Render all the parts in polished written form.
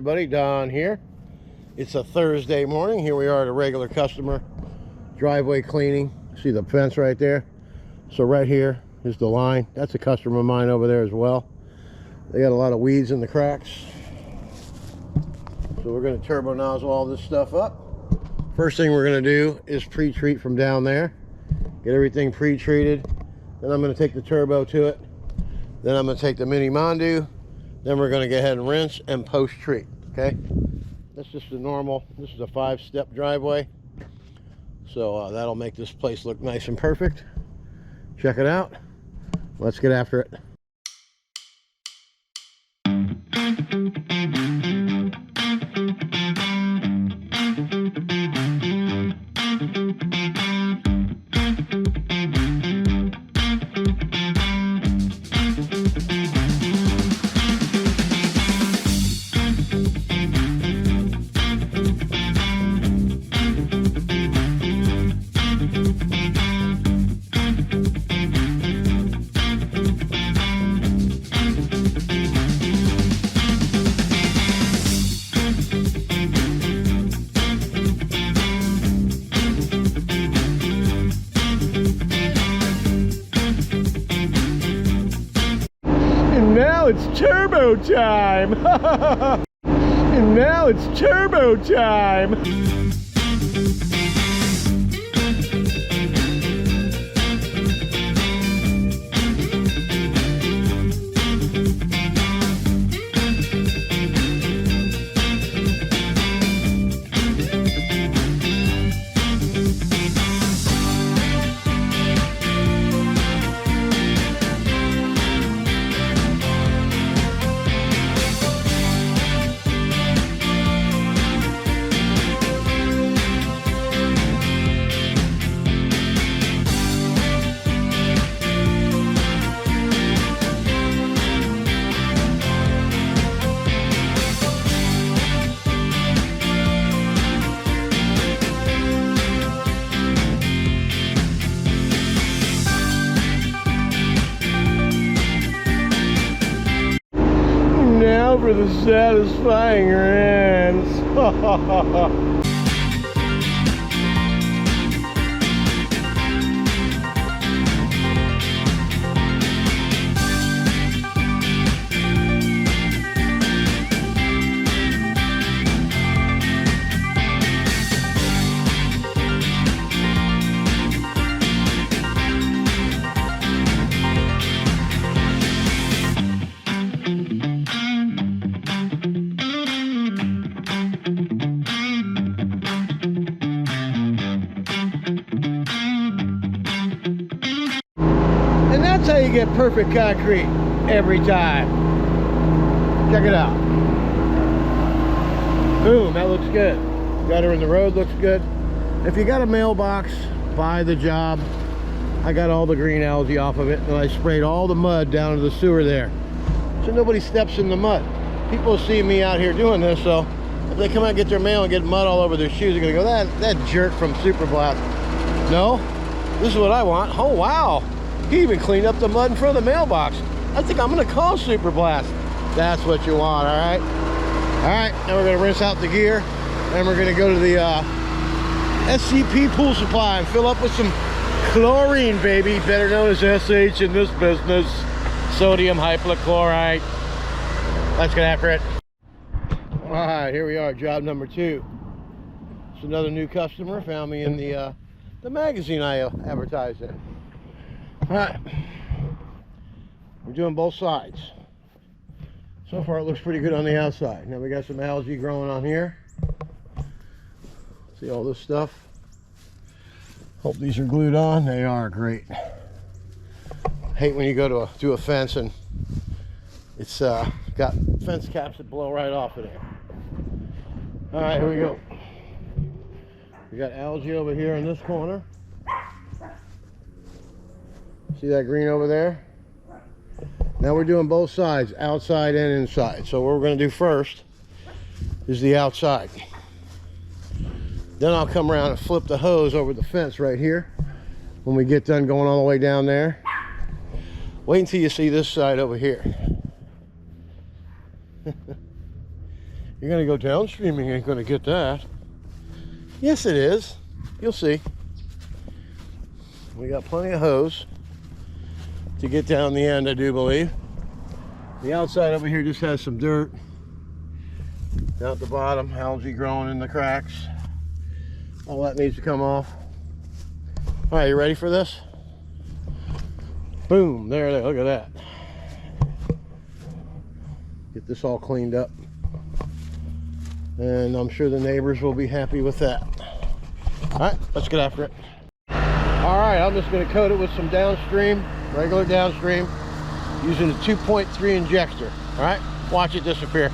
everybody, Don here. It's a Thursday morning. Here we are at a regular customer driveway cleaning. See the fence right there? So right here is the line. That's a customer of mine over there as well. They got a lot of weeds in the cracks. So we're going to turbo nozzle all this stuff up. First thing we're going to do is pre-treat from down there. Get everything pre-treated. Then I'm going to take the turbo to it. Then I'm going to take the mini Mondu. Then we're going to go ahead and rinse and post-treat. Okay? That's just the normal. This is a 5-step driveway. So that'll make this place look nice and perfect. Check it out. Let's get after it. Now it's turbo time! And now it's turbo time! Now for the satisfying rinse. And that's how you get perfect concrete every time. Check it out. Boom, that looks good. Gutter in the road looks good. If you got a mailbox by the job, I got all the green algae off of it, and I sprayed all the mud down into the sewer there. So nobody steps in the mud. People see me out here doing this, so if they come out and get their mail and get mud all over their shoes, they're gonna go, that jerk from Super Blast. No, this is what I want. Oh wow. He even cleaned up the mud in front of the mailbox. I think I'm gonna call Super Blast. That's what you want, all right? All right, now we're gonna rinse out the gear, and we're gonna go to the SCP pool supply and fill up with some chlorine, baby, better known as SH in this business. Sodium hypochlorite. Let's get after it. All right, here we are, job number 2. It's another new customer, found me in the magazine I advertised in. All right, we're doing both sides. So far it looks pretty good on the outside. Now we got some algae growing on here. See all this stuff? Hope these are glued on. They are. Great. Hate when you go to a fence and it's got fence caps that blow right off of there. All right, here we go. We got algae over here in this corner. See that green over there? Now we're doing both sides, outside and inside. So what we're going to do first is the outside. Then I'll come around and flip the hose over the fence right here when we get done going all the way down there. Wait until you see this side over here. You're gonna go downstream, you ain't gonna get that. Yes, it is. You'll see. We got plenty of hose to get down the end, I do believe. The outside over here just has some dirt. Down at the bottom, algae growing in the cracks. All that needs to come off. All right, you ready for this? Boom, there it is, look at that. Get this all cleaned up. And I'm sure the neighbors will be happy with that. All right, let's get after it. All right, I'm just gonna coat it with some downstream, regular downstream, using a 2.3 injector. All right, watch it disappear.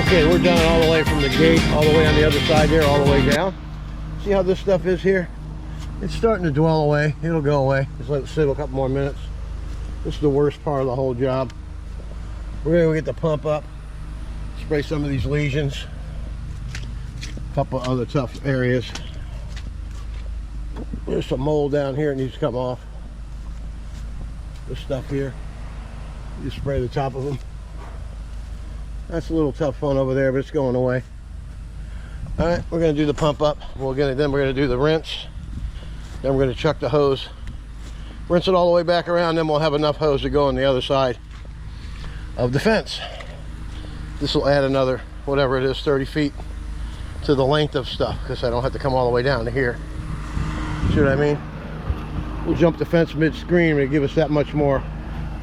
Okay, we're done all the way from the gate, all the way on the other side there, all the way down. See how this stuff is here? It's starting to dwell away. It'll go away. Just let it sit a couple more minutes. This is the worst part of the whole job. We're gonna go get the pump up, spray some of these lesions, a couple other tough areas. There's some mold down here that needs to come off. This stuff here, you spray the top of them. That's a little tough one over there, but it's going away. All right, we're gonna do the pump up. Then we're gonna do the rinse. Then we're gonna chuck the hose, rinse it all the way back around. Then we'll have enough hose to go on the other side of the fence. This will add another, whatever it is, 30 feet to the length of stuff, because I don't have to come all the way down to here. See what I mean? We'll jump the fence mid-screen and give us that much more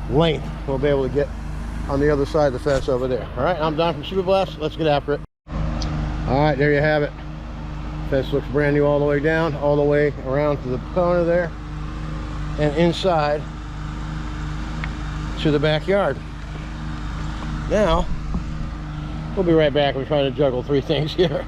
length. We'll be able to get on the other side of the fence over there. All right, I'm Don from Super Blast. Let's get after it. All right, there you have it. Fence looks brand new all the way down, all the way around to the corner there, and inside to the backyard. Now, we'll be right back. We're trying to juggle three things here.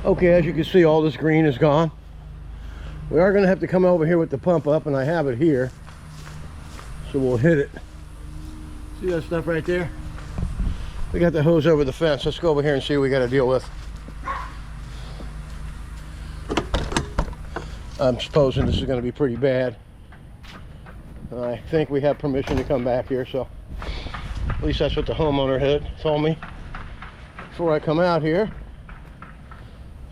Okay, as you can see, all this green is gone. We are going to have to come over here with the pump up, and I have it here. So we'll hit it. See that stuff right there? We got the hose over the fence. Let's go over here and see what we got to deal with. I'm supposing this is going to be pretty bad. I think we have permission to come back here, so at least that's what the homeowner had told me before I come out here.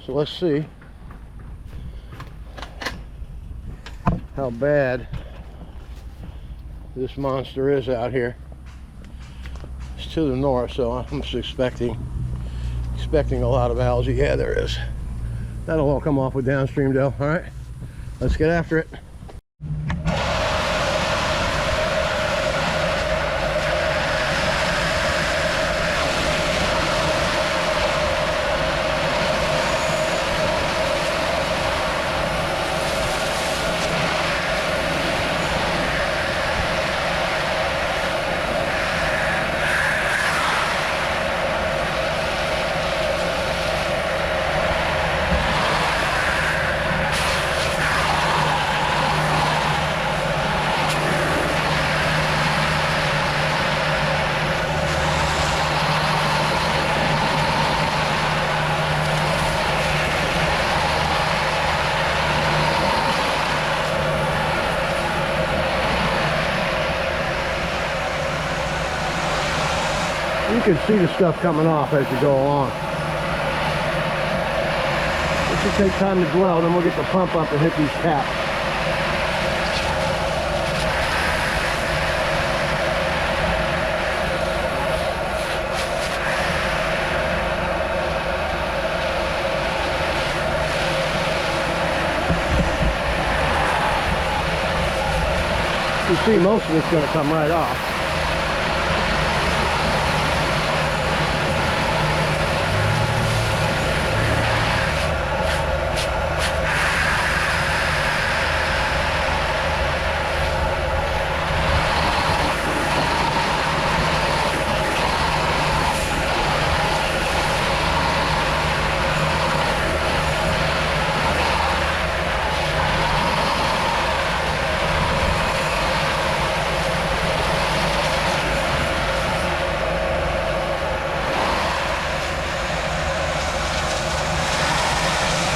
So let's see how bad this monster is out here. It's to the north, so I'm just expecting a lot of algae. Yeah, there is. That'll all come off with downstream though. All right, let's get after it. You can see the stuff coming off as you go along. This will take time to dwell, then we'll get the pump up and hit these caps. can see most of it's going to come right off.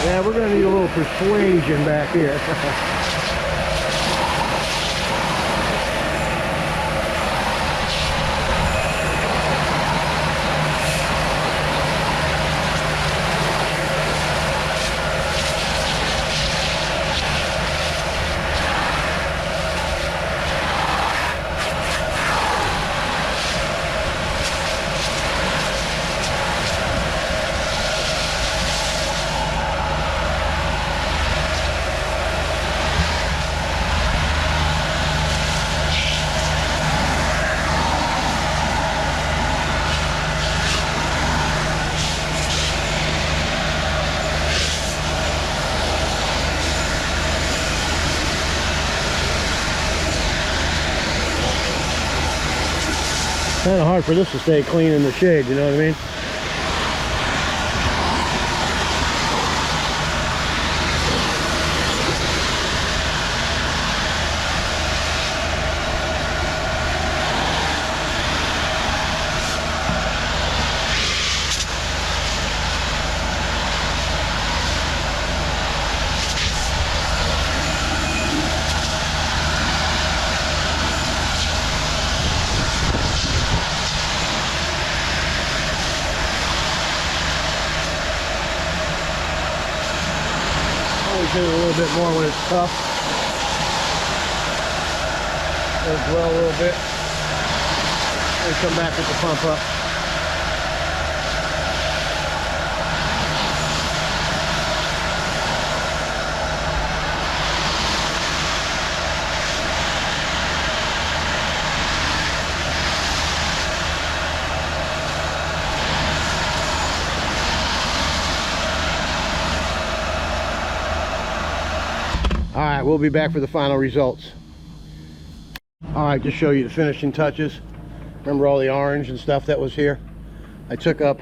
Yeah, we're going to need a little persuasion back here. Kind of hard for this to stay clean in the shade, you know what I mean? Hit it a little bit more when it's tough. It'll dwell a little bit. And come back with the pump up. Alright, we'll be back for the final results. Alright, just show you the finishing touches. Remember all the orange and stuff that was here? I took up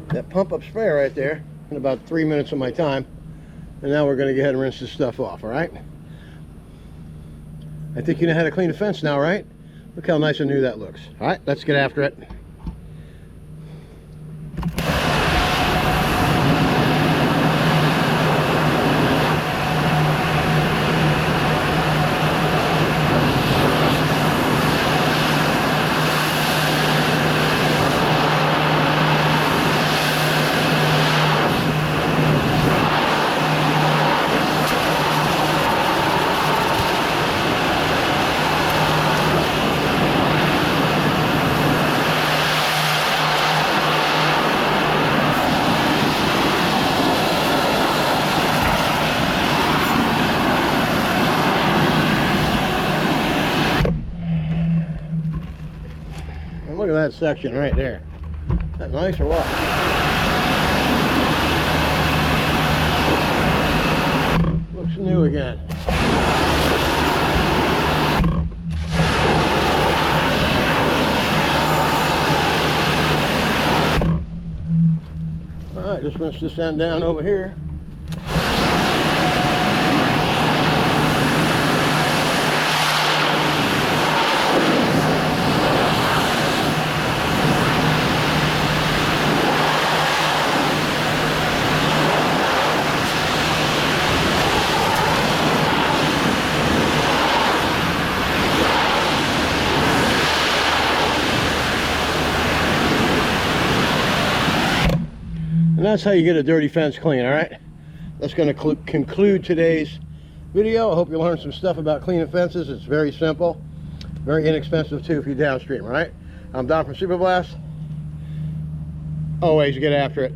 that pump up spray right there in about 3 minutes of my time. And now we're going to go ahead and rinse this stuff off, alright? I think you know how to clean the fence now, right? Look how nice and new that looks. Alright, let's get after it. Look at that section right there. Is that nice or what? Looks new again. Alright, just rinse this end down over here. And that's how you get a dirty fence clean, all right? That's going to conclude today's video. I hope you learned some stuff about cleaning fences. It's very simple, very inexpensive too if you're downstream, all right? I'm Don from Super Blast. Always get after it.